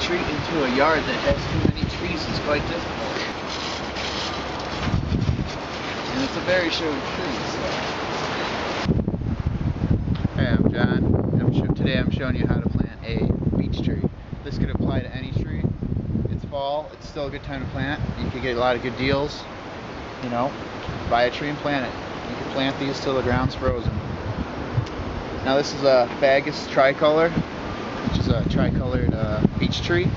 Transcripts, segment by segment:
retreat into a yard that has too many trees is quite difficult. And it's a very short tree, so. Hey, I'm John. Today I'm showing you how to plant a beech tree. This could apply to any tree. It's fall, it's still a good time to plant. You could get a lot of good deals. You know, buy a tree and plant it. You can plant these till the ground's frozen. Now this is a Fagus tricolor, which is a tricolored beech tree,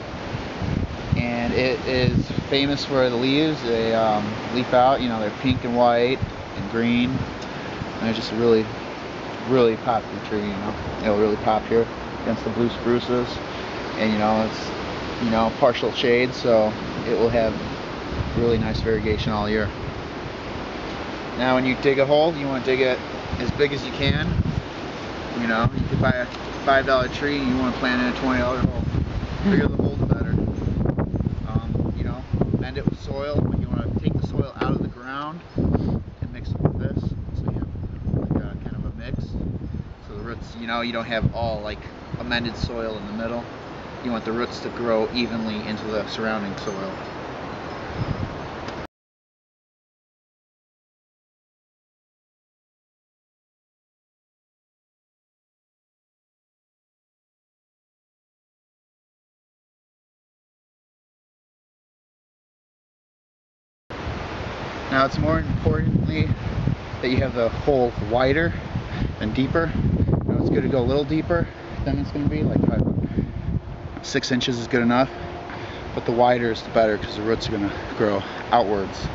and it is famous for the leaves. They leaf out. You know, they're pink and white and green, and they're just a really, really popular tree. You know, it'll really pop here against the blue spruces, and you know it's partial shade, so it will have really nice variegation all year. Now, when you dig a hole, you want to dig it as big as you can. You know, you could buy a $5 tree and you want to plant in a $20 hole. The bigger the hole, the better. You know, mend it with soil. When you want to take the soil out of the ground and mix it with this, so you have like kind of a mix. So the roots, you know, you don't have all like amended soil in the middle. You want the roots to grow evenly into the surrounding soil. Now it's more importantly that you have the hole wider and deeper. You know, it's good to go a little deeper than it's going to be, like probably 6 inches is good enough. But the wider is the better because the roots are going to grow outwards.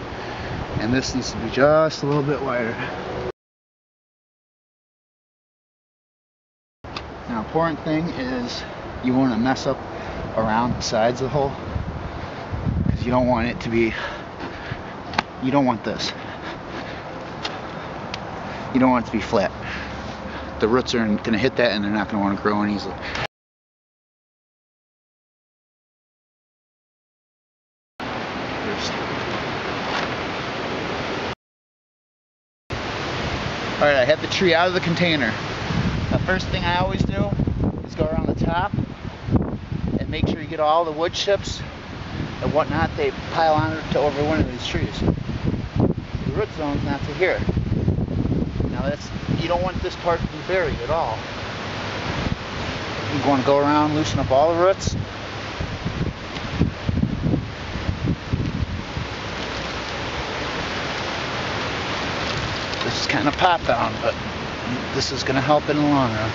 And this needs to be just a little bit wider. Now, important thing is you want to mess up around the sides of the hole because you don't want it to be. You don't want this. You don't want it to be flat. The roots are going to hit that and they're not going to want to grow in easily. Alright, I have the tree out of the container. The first thing I always do is go around the top and make sure you get all the wood chips and whatnot. They pile on to overwinter these trees. The root zone's not to here. Now you don't want this part to be buried at all. You want to go around, loosen up all the roots. This is kind of pop down, but this is going to help in the long run.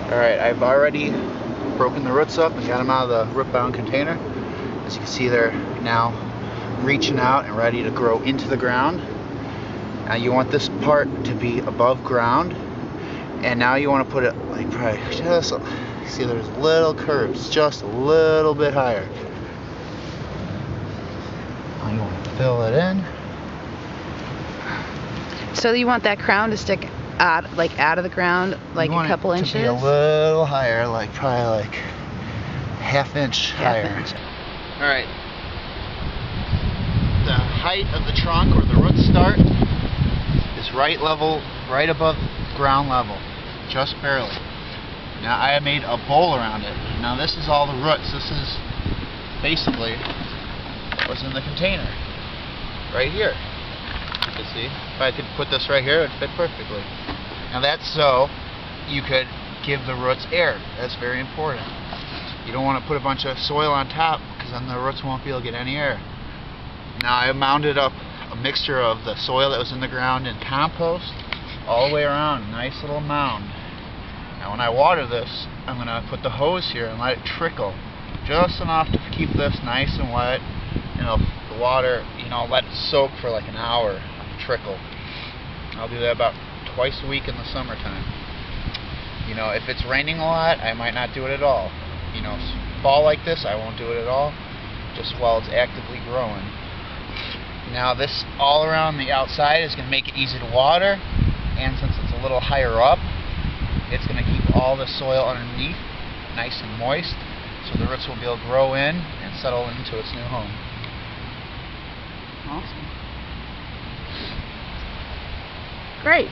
Alright, I've already broken the roots up and got them out of the root bound container. As you can see, they're now reaching out and ready to grow into the ground. Now you want this part to be above ground, and now you want to put it like probably just, see there's little curves, just a little bit higher. Now you want to fill it in. So you want that crown to stick out of the ground, like a couple inches? To be a little higher, like probably like half inch higher. All right. The height of the trunk where the roots start is right above ground level, just barely. Now I made a bowl around it. Now this is all the roots. This is basically what's in the container, right here. You can see, if I could put this right here, it would fit perfectly. Now that's so you could give the roots air. That's very important. You don't want to put a bunch of soil on top because then the roots won't be able to get any air. Now I mounded up a mixture of the soil that was in the ground and compost all the way around, nice little mound. Now when I water this, I'm going to put the hose here and let it trickle just enough to keep this nice and wet. And the water, you know, let it soak for like an hour, trickle. I'll do that about twice a week in the summertime. You know, if it's raining a lot, I might not do it at all. You know, fall like this, I won't do it at all, just while it's actively growing. Now this all around the outside is going to make it easy to water, and since it's a little higher up, it's going to keep all the soil underneath nice and moist, so the roots will be able to grow in and settle into its new home. Awesome. Great.